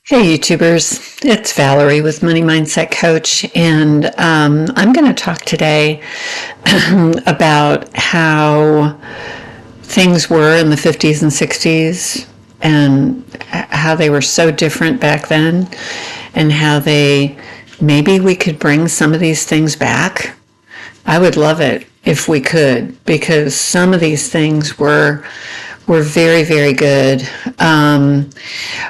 Hey YouTubers, it's Valerie with Money Mindset Coach, and I'm going to talk today about how things were in the 50s and 60s and how they were so different back then, and how maybe we could bring some of these things back. I would love it if we could, because some of these things were very, very good.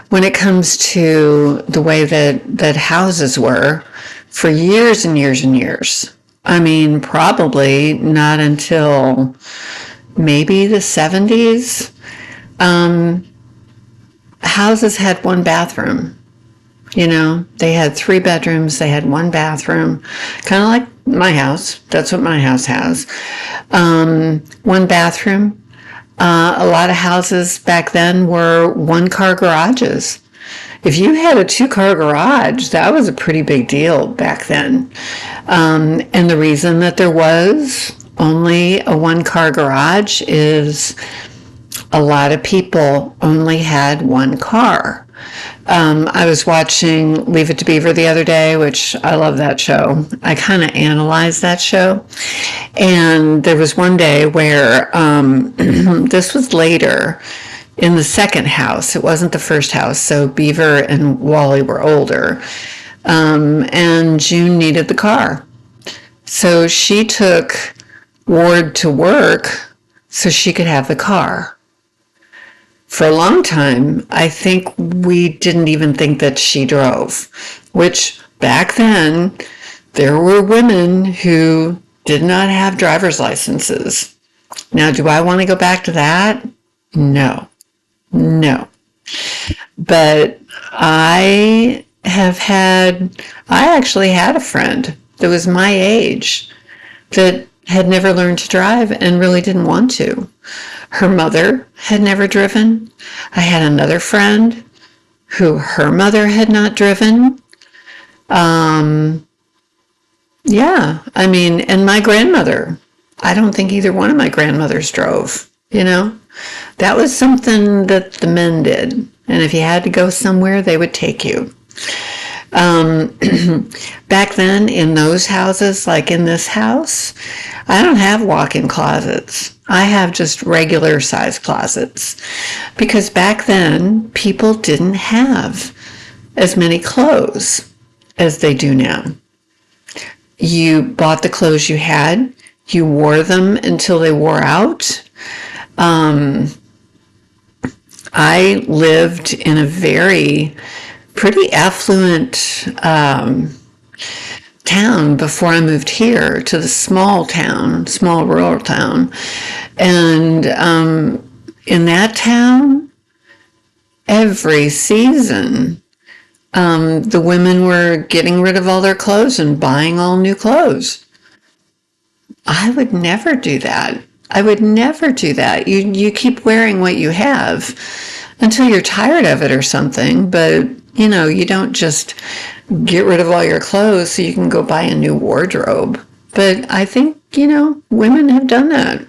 When it comes to the way that houses were for years and years and years. I mean, probably not until maybe the 70s. Houses had one bathroom. They had 3 bedrooms, they had 1 bathroom, kind of like my house. That's what my house has. 1 bathroom. A lot of houses back then were 1-car garages. If you had a 2-car garage, that was a pretty big deal back then. And the reason that there was only a 1-car garage is a lot of people only had 1 car. I was watching Leave It to Beaver the other day, which I love that show. I kind of analyzed that show. And there was one day where this was later in the second house. It wasn't the first house. So Beaver and Wally were older. And June needed the car. So she took Ward to work so she could have the car. For a long time, I think we didn't even think that she drove, which back then, there were women who did not have driver's licenses. Now, do I want to go back to that? No. But I actually had a friend that was my age that had never learned to drive and really didn't want to. Her mother had never driven. I had another friend who her mother had not driven. And my grandmother. I don't think either one of my grandmothers drove, That was something that the men did. And if you had to go somewhere, they would take you. Back then, in those houses, like in this house, I don't have walk-in closets. I have just regular size closets, because back then people didn't have as many clothes as they do now. You bought the clothes you had, you wore them until they wore out. I lived in a pretty affluent town before I moved here to the small rural town. And in that town, every season, the women were getting rid of all their clothes and buying all new clothes. I would never do that. You keep wearing what you have until you're tired of it or something, but you don't just get rid of all your clothes so you can go buy a new wardrobe. But I think, women have done that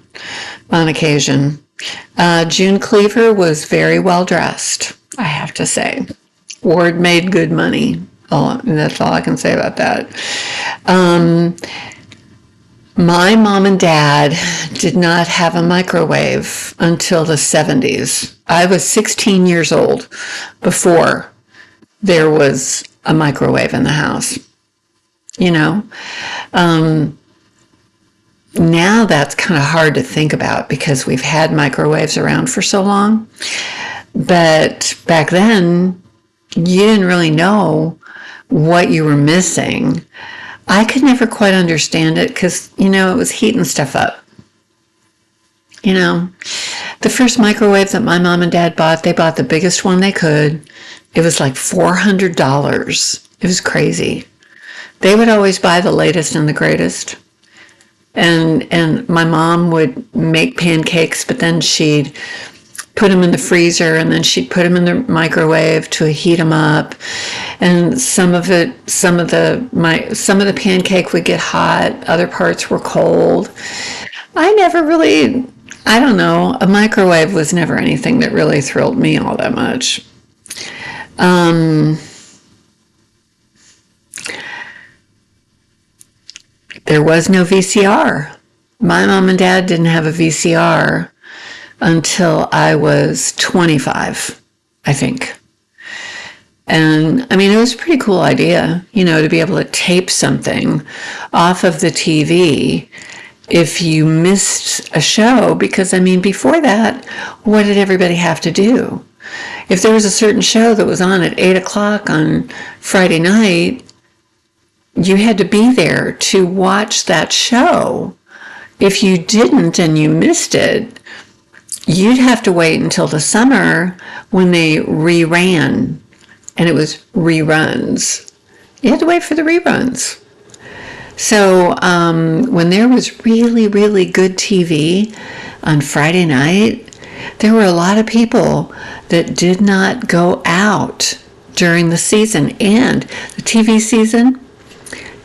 on occasion. June Cleaver was very well dressed, I have to say. Ward made good money. That's all I can say about that. My mom and dad did not have a microwave until the 70s. I was 16 years old before there was a microwave in the house. Now that's kind of hard to think about because we've had microwaves around for so long. But back then, you didn't really know what you were missing. I could never quite understand it because, it was heating stuff up. The first microwave that my mom and dad bought, they bought the biggest one they could. It was like $400. It was crazy. They would always buy the latest and the greatest. And my mom would make pancakes, but then she'd put them in the freezer and then she'd put them in the microwave to heat them up. And some of the pancake would get hot, other parts were cold. I don't know, a microwave was never anything that really thrilled me all that much. There was no VCR. My mom and dad didn't have a VCR until I was 25, I think. And I mean, it was a pretty cool idea, to be able to tape something off of the TV if you missed a show, because I mean, before that, what did everybody have to do? If there was a certain show that was on at 8 o'clock on Friday night, you had to be there to watch that show. If you didn't and you missed it, you'd have to wait until the summer when they reran, and it was reruns. You had to wait for the reruns. So when there was really, really good TV on Friday night, there were a lot of people that did not go out during the season. And the TV season,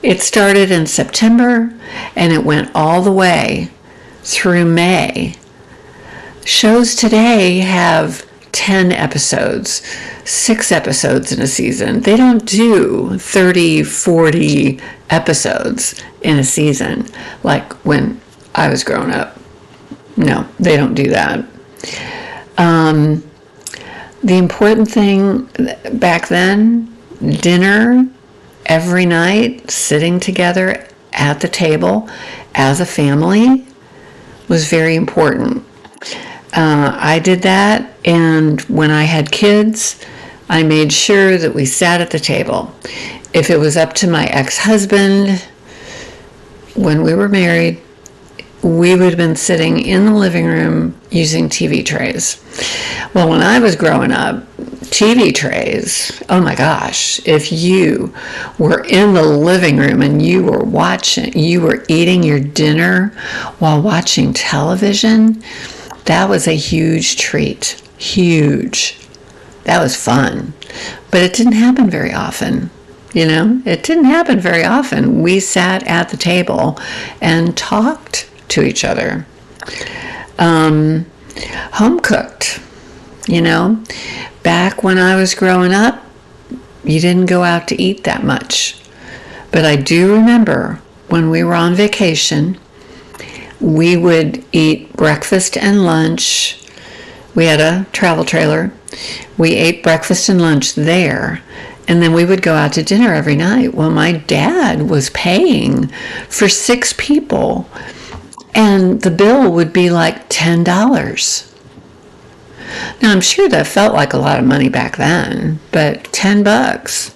it started in September and it went all the way through May. Shows today have 10 episodes, 6 episodes in a season. They don't do 30, 40 episodes in a season like when I was growing up. No, they don't do that. The important thing back then, dinner every night, sitting together at the table as a family, was very important. I did that, and when I had kids, I made sure that we sat at the table. If it was up to my ex-husband, when we were married, we would have been sitting in the living room using TV trays. Well, when I was growing up, TV trays, oh my gosh, if you were in the living room and you were eating your dinner while watching television, that was a huge treat. Huge. That was fun. But it didn't happen very often. It didn't happen very often. We sat at the table and talked to each other. Home cooked. Back when I was growing up, you didn't go out to eat that much. But I do remember when we were on vacation, we would eat breakfast and lunch. We had a travel trailer. We ate breakfast and lunch there, and then we would go out to dinner every night. Well, my dad was paying for 6 people, and the bill would be like $10. Now, I'm sure that felt like a lot of money back then, but $10,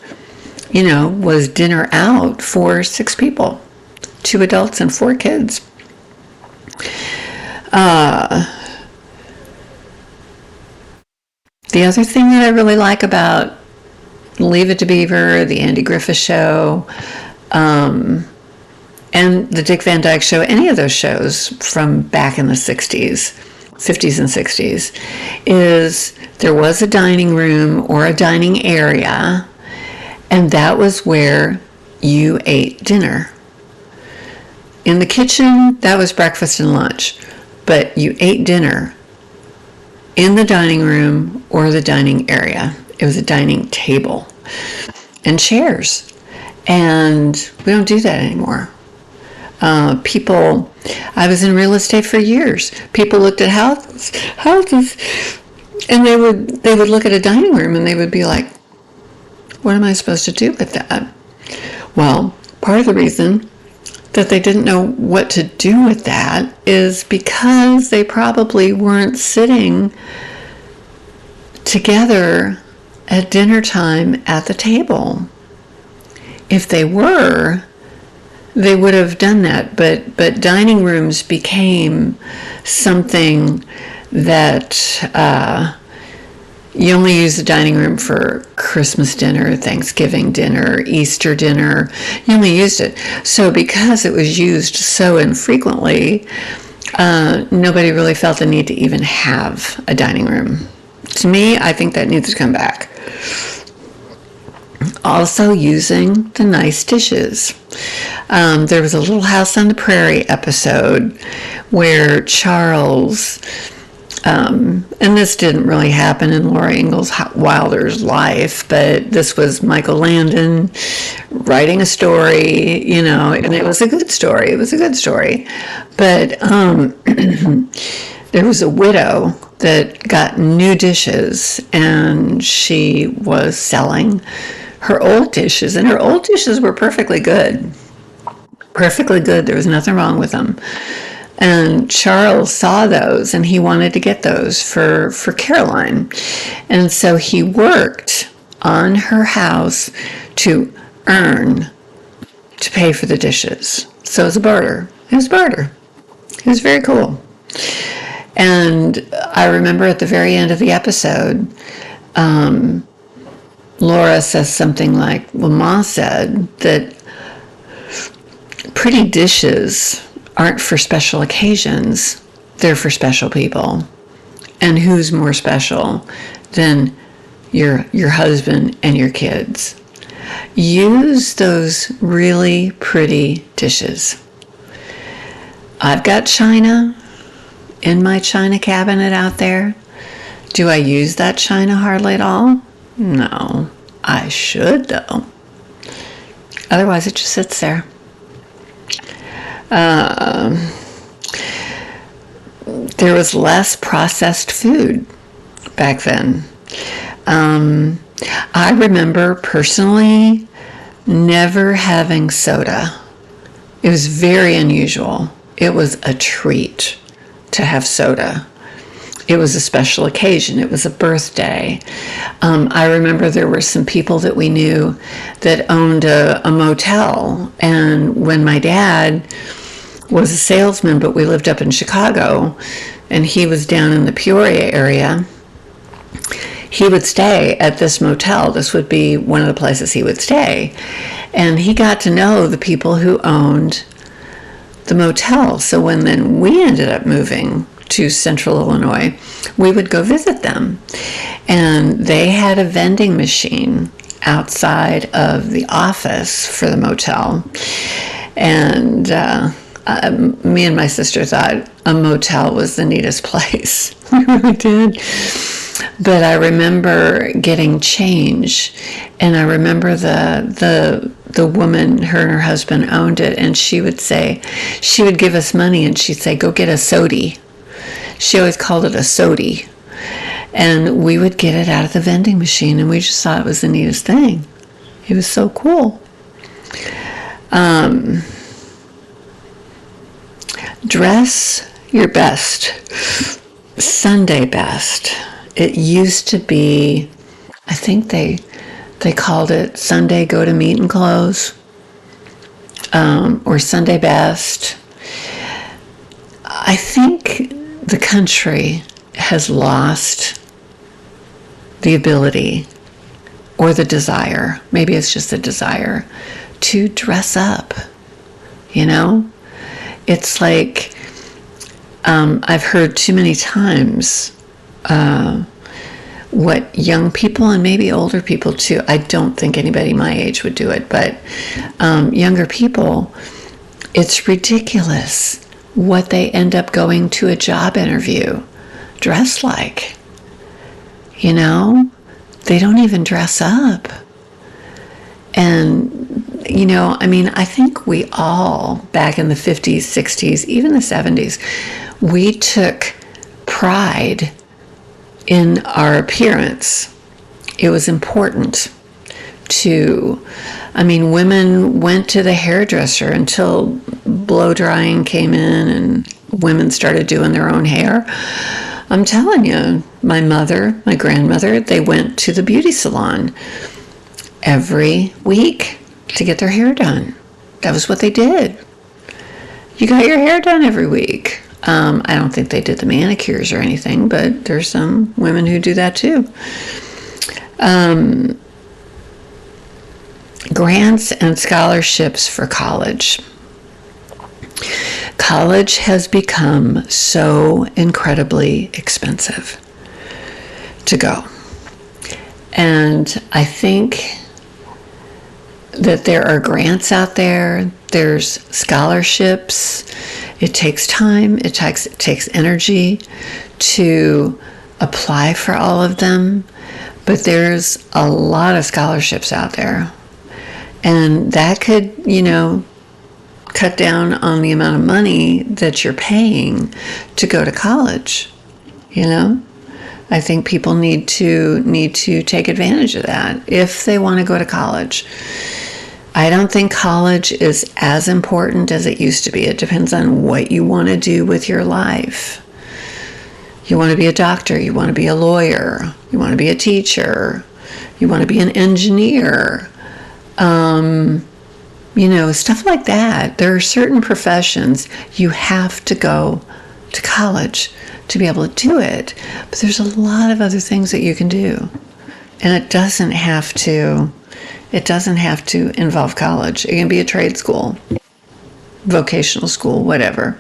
was dinner out for 6 people, 2 adults and 4 kids. The other thing that I really like about Leave It to Beaver, the Andy Griffith Show, and the Dick Van Dyke Show, any of those shows from back in the 60s, 50s and 60s, is there was a dining room or a dining area, and that was where you ate dinner. In the kitchen, that was breakfast and lunch, but you ate dinner in the dining room or the dining area. It was a dining table and chairs, and we don't do that anymore. I was in real estate for years. People looked at houses, and they would look at a dining room and they would be like, what am I supposed to do with that? Well, part of the reason that they didn't know what to do with that is because they probably weren't sitting together at dinner time at the table. If they were, they would have done that, but dining rooms became something that you only use the dining room for Christmas dinner, Thanksgiving dinner, Easter dinner. You only used it. So because it was used so infrequently, nobody really felt the need to even have a dining room. To me, I think that needs to come back. Also using the nice dishes. There was a Little House on the Prairie episode where Charles And this didn't really happen in Laura Ingalls Wilder's life, but this was Michael Landon writing a story, and it was a good story. It was a good story. But there was a widow that got new dishes, and she was selling her old dishes, and her old dishes were perfectly good. Perfectly good. There was nothing wrong with them. And Charles saw those and he wanted to get those for Caroline. And so he worked on her house to earn to pay for the dishes. So it was a barter. It was barter. It was very cool. And I remember at the very end of the episode, Laura says something like, well, Ma said that pretty dishes aren't for special occasions, they're for special people. And who's more special than your husband and your kids? Use those really pretty dishes. I've got china in my china cabinet out there. Do I use that china hardly at all? No. I should, though. Otherwise, it just sits there. There was less processed food back then. I remember personally never having soda. It was very unusual. It was a treat to have soda. It was a special occasion. It was a birthday. I remember there were some people that we knew that owned a motel. And when my dad was a salesman, but we lived up in Chicago, and he was down in the Peoria area, he would stay at this motel. This would be one of the places he would stay. And he got to know the people who owned the motel. So when then we ended up moving to Central Illinois, we would go visit them. And they had a vending machine outside of the office for the motel. And me and my sister thought a motel was the neatest place. We really did. But I remember getting change, and I remember the woman, her and her husband owned it, and she would give us money, and she'd say, go get a sody. She always called it a sody. And we would get it out of the vending machine, and we just thought it was the neatest thing. It was so cool. Dress your best. Sunday best. It used to be, I think they called it Sunday go to meeting clothes, or Sunday best. I think the country has lost the ability or the desire, maybe it's just the desire, to dress up. It's like, I've heard too many times what young people and maybe older people too, I don't think anybody my age would do it, but younger people, it's ridiculous what they end up going to a job interview dressed like. They don't even dress up. And, I think we all, back in the 50s, 60s, even the 70s, we took pride in our appearance. It was important women went to the hairdresser until blow drying came in and women started doing their own hair. I'm telling you, my mother, my grandmother, they went to the beauty salon every week to get their hair done. That was what they did. You got your hair done every week. I don't think they did the manicures or anything, but there's some women who do that too. Grants and scholarships for college. College has become so incredibly expensive to go. And I think that there are grants out there There's scholarships. It takes time. It takes energy to apply for all of them. But there's a lot of scholarships out there. And that could, cut down on the amount of money that you're paying to go to college. I think people need to take advantage of that if they want to go to college. I don't think college is as important as it used to be. It depends on what you want to do with your life. You want to be a doctor, you want to be a lawyer, you want to be a teacher, you want to be an engineer, stuff like that. There are certain professions you have to go to college to be able to do it. But there's a lot of other things that you can do. And it doesn't have to involve college. It can be a trade school, vocational school, whatever.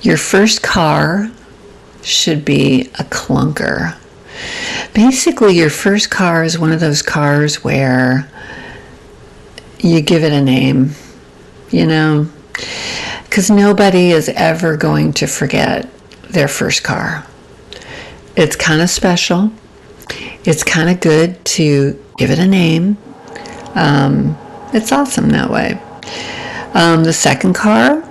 Your first car should be a clunker. Basically, your first car is one of those cars where you give it a name, because nobody is ever going to forget their first car. It's kind of special. It's kind of good to give it a name. It's awesome that way. The second car,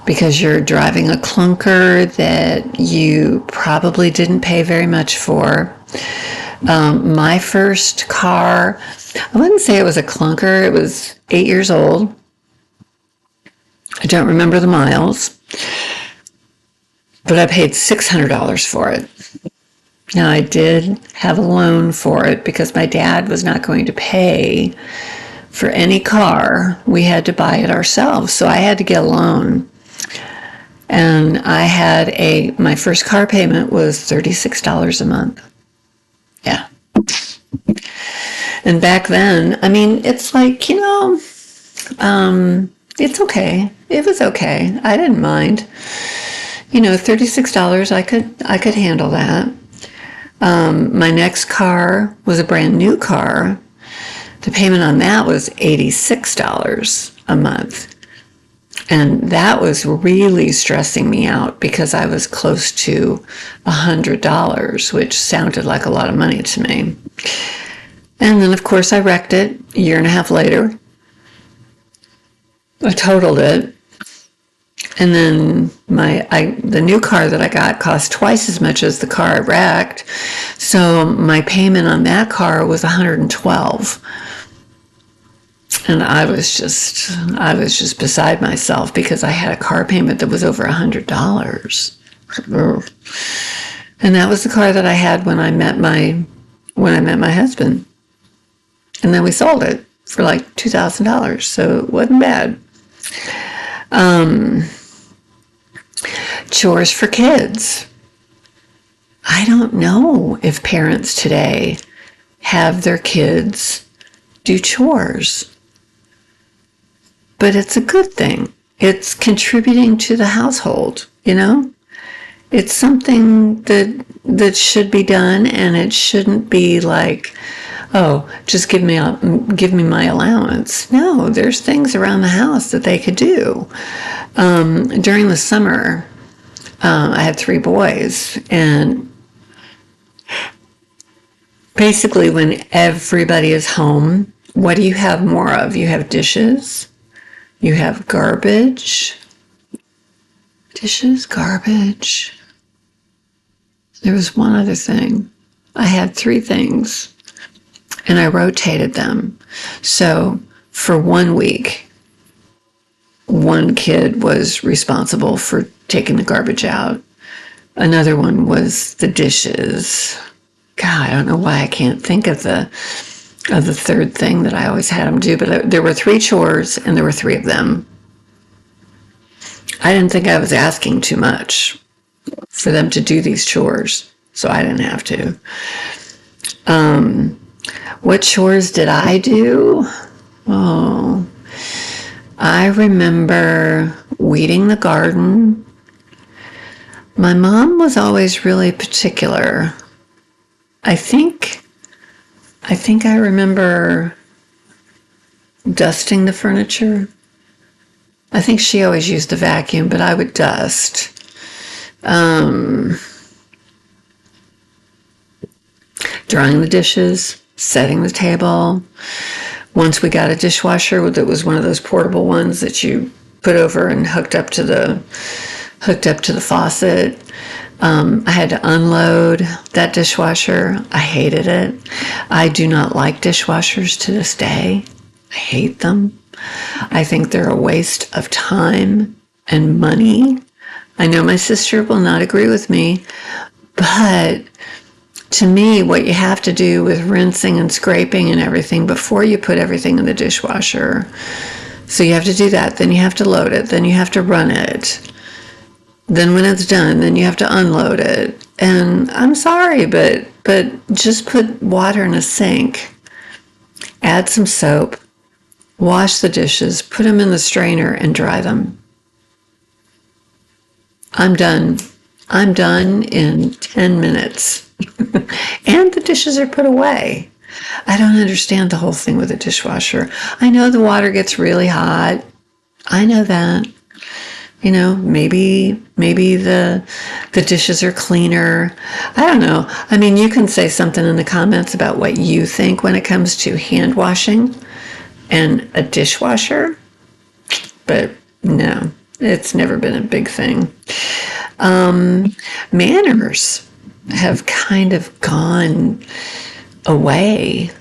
because you're driving a clunker that you probably didn't pay very much for. My first car, I wouldn't say it was a clunker. It was 8 years old. I don't remember the miles, but I paid $600 for it. Now, I did have a loan for it because my dad was not going to pay for any car. We had to buy it ourselves, so I had to get a loan. And I had my first car payment was $36 a month. Yeah. And back then, it's like, it's okay. It was okay. I didn't mind. $36, I could handle that. My next car was a brand new car. The payment on that was $86 a month. And that was really stressing me out because I was close to $100, which sounded like a lot of money to me. And then, of course, I wrecked it a year and a half later. I totaled it. And then the new car that I got cost twice as much as the car I wrecked. So my payment on that car was $112. And I was just beside myself because I had a car payment that was over $100. And that was the car that I had when I met my husband. And then we sold it for like $2,000. So it wasn't bad. Chores for kids. I don't know if parents today have their kids do chores. But it's a good thing. It's contributing to the household, It's something that should be done, and it shouldn't be like, oh, just give me my allowance. No, there's things around the house that they could do. During the summer, I had 3 boys, and basically when everybody is home, what do you have more of? You have dishes. You have garbage. Dishes, garbage. There was one other thing. I had 3 things, and I rotated them. So for 1 week, one kid was responsible for taking the garbage out. Another one was the dishes. God, I don't know why I can't think of the third thing that I always had them do, but there were 3 chores, and there were 3 of them. I didn't think I was asking too much for them to do these chores, so I didn't have to. What chores did I do? Oh, I remember weeding the garden. My mom was always really particular. I think I think I remember dusting the furniture. I think she always used a vacuum, but I would dust. Drying the dishes, setting the table. Once we got a dishwasher that was one of those portable ones that you put over and hooked up to the faucet. I had to unload that dishwasher. I hated it. I do not like dishwashers to this day. I hate them. I think they're a waste of time and money. I know my sister will not agree with me, but to me, what you have to do with rinsing and scraping and everything before you put everything in the dishwasher. So you have to do that. Then you have to load it. Then you have to run it. Then when it's done, then you have to unload it. And I'm sorry, but just put water in a sink, add some soap, wash the dishes, put them in the strainer and dry them. I'm done. I'm done in 10 minutes. And the dishes are put away. I don't understand the whole thing with a dishwasher. I know the water gets really hot. I know that. You know, maybe the dishes are cleaner. I don't know. I mean, you can say something in the comments about what you think when it comes to hand washing and a dishwasher, but no, it's never been a big thing. Manners have kind of gone away.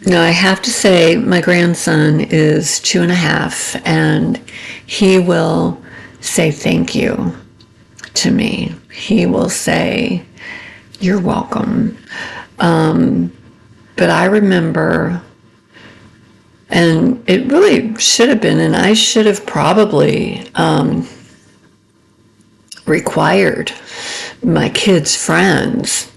Now, I have to say, my grandson is 2.5, and he will say thank you to me. He will say, you're welcome. But I remember, and it really should have been, and I should have probably required my kids' friends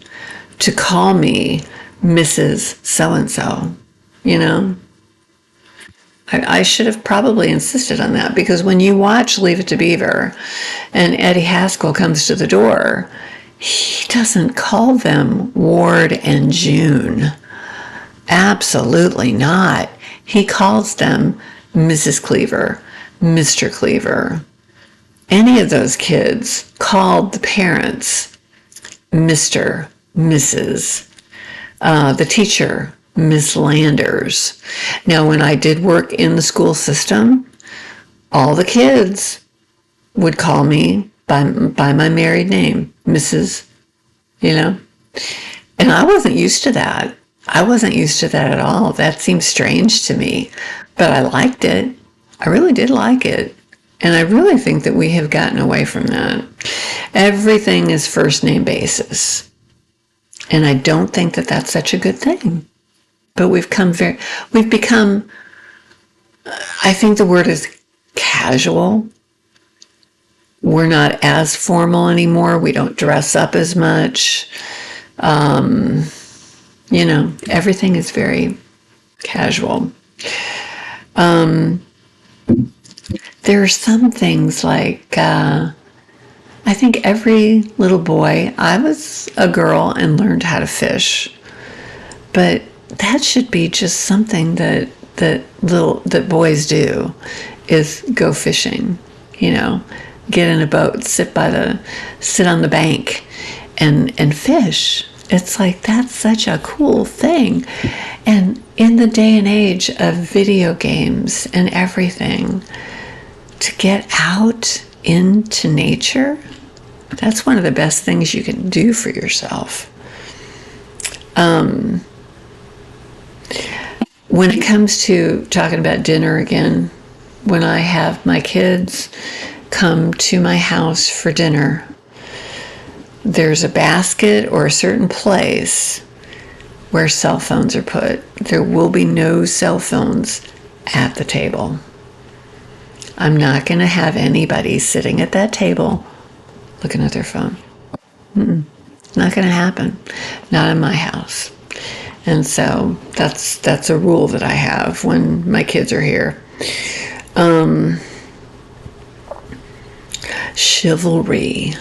to call me Mrs. So-and-so, you know? I should have probably insisted on that, because when you watch Leave It to Beaver and Eddie Haskell comes to the door, he doesn't call them Ward and June. Absolutely not. He calls them Mrs. Cleaver, Mr. Cleaver. Any of those kids called the parents Mr., Mrs., the teacher, Miss Landers. Now, when I did work in the school system, all the kids would call me by my married name, Mrs., you know? And I wasn't used to that. I wasn't used to that at all. That seemed strange to me, but I liked it. I really did like it. And I really think that we have gotten away from that. Everything is first name basis. And I don't think that that's such a good thing. But we've become, I think the word is casual. We're not as formal anymore. We don't dress up as much. You know, everything is very casual. There are some things like, I think every little boy, I was a girl and learned how to fish, but that should be just something that boys do, is go fishing, you know, get in a boat, sit on the bank and fish. It's like, that's such a cool thing. And in the day and age of video games and everything, to get out into nature, that's one of the best things you can do for yourself. When it comes to talking about dinner again, when I have my kids come to my house for dinner, there's a basket or a certain place where cell phones are put. There will be no cell phones at the table. I'm not going to have anybody sitting at that table looking at their phone. Not going to happen. Not in my house. And so that's a rule that I have when my kids are here. Chivalry.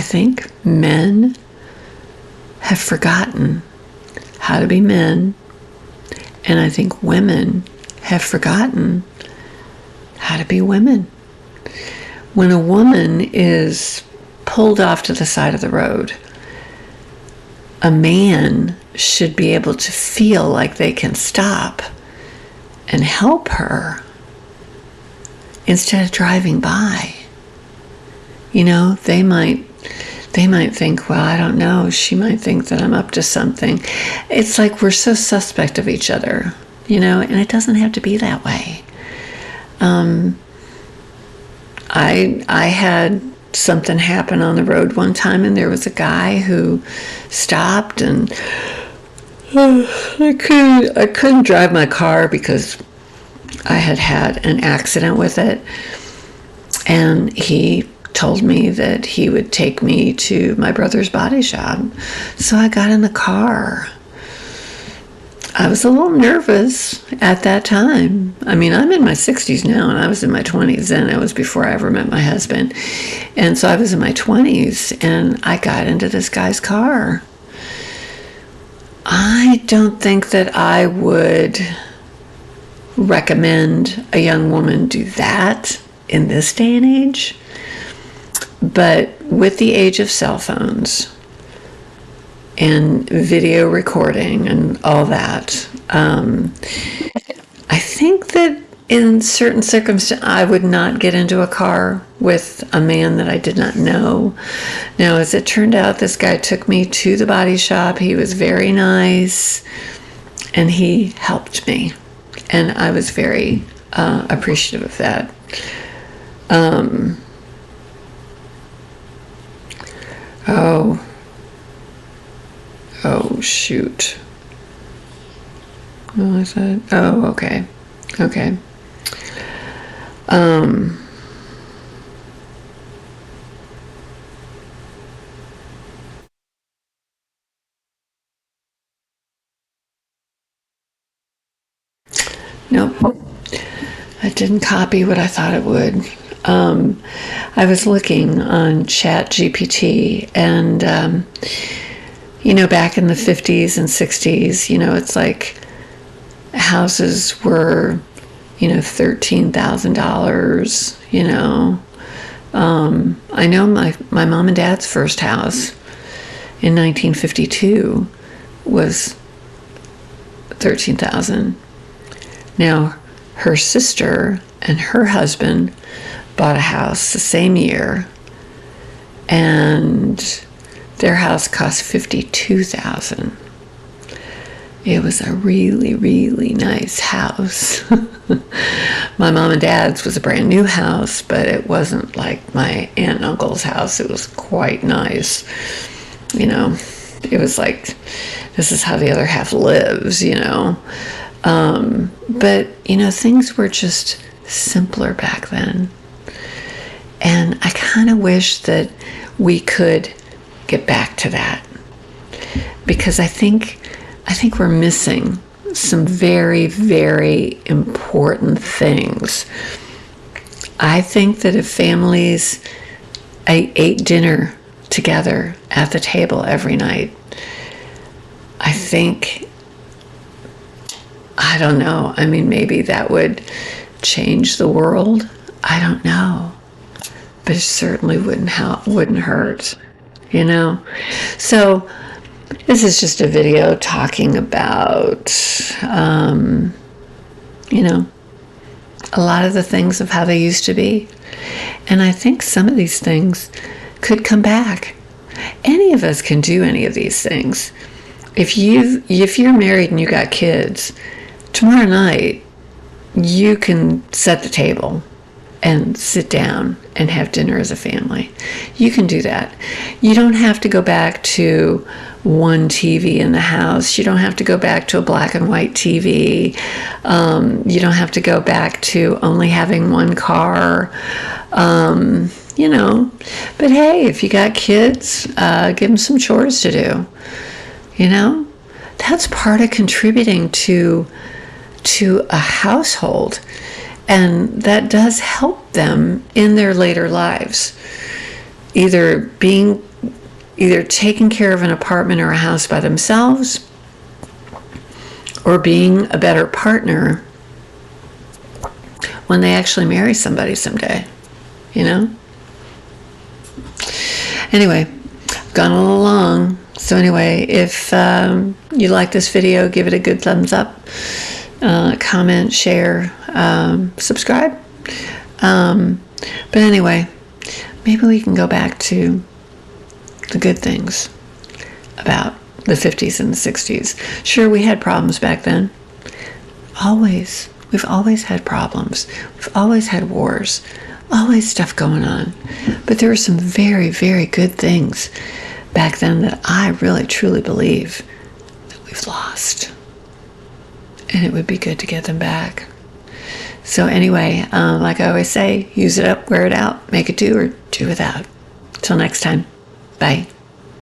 think men have forgotten how to be men, and I think women have forgotten how to be women. When a woman is pulled off to the side of the road, a man should be able to feel like they can stop and help her instead of driving by. You know, they might think, well, I don't know, she might think that I'm up to something. It's like we're so suspect of each other, you know, and it doesn't have to be that way. I had something happen on the road one time, and there was a guy who stopped, and I couldn't drive my car because I had an accident with it, and he told me that he would take me to my brother's body shop. So I got in the car. I was a little nervous at that time. I mean, I'm in my 60s now, and I was in my 20s then. It was before I ever met my husband. And so I was in my 20s, and I got into this guy's car. I don't think that I would recommend a young woman do that in this day and age. But with the age of cell phones and video recording and all that, I think that in certain circumstances, I would not get into a car with a man that I did not know. Now, as it turned out, this guy took me to the body shop. He was very nice, and he helped me. And I was very appreciative of that. Oh, shoot. What was that? Oh, okay. Nope. I didn't copy what I thought it would. I was looking on ChatGPT, and back in the 50s and 60s, it's like houses were, $13,000, I know my mom and dad's first house in 1952 was $13,000. Now, her sister and her husband bought a house the same year, and their house cost $52,000. It was a really, really nice house. My mom and dad's was a brand new house, but it wasn't like my aunt and uncle's house. It was quite nice. It was like, this is how the other half lives, But, things were just simpler back then. And I kind of wish that we could get back to that, because I think we're missing some very, very important things. I think that if families ate dinner together at the table every night, I don't know. I mean, maybe that would change the world. I don't know. But it certainly wouldn't hurt, So this is just a video talking about, a lot of the things of how they used to be. And I think some of these things could come back. Any of us can do any of these things. If you're married and you got kids, tomorrow night you can set the table and sit down and have dinner as a family. You can do that. You don't have to go back to one TV in the house. You don't have to go back to a black and white TV. You don't have to go back to only having one car. But hey, if you got kids, give them some chores to do. That's part of contributing to a household. And that does help them in their later lives, either being either taking care of an apartment or a house by themselves, or being a better partner when they actually marry somebody someday, you know? Anyway, I've gone a little long. So anyway, if you like this video, give it a good thumbs up, comment, share, subscribe. But anyway, maybe we can go back to the good things about the 50s and the 60s. Sure, we had problems back then. Always. We've always had problems. We've always had wars. Always stuff going on. But there were some very, very good things back then that I really, truly believe that we've lost. And it would be good to get them back. So anyway, like I always say, use it up, wear it out, make it do, or do without. Till next time. Bye.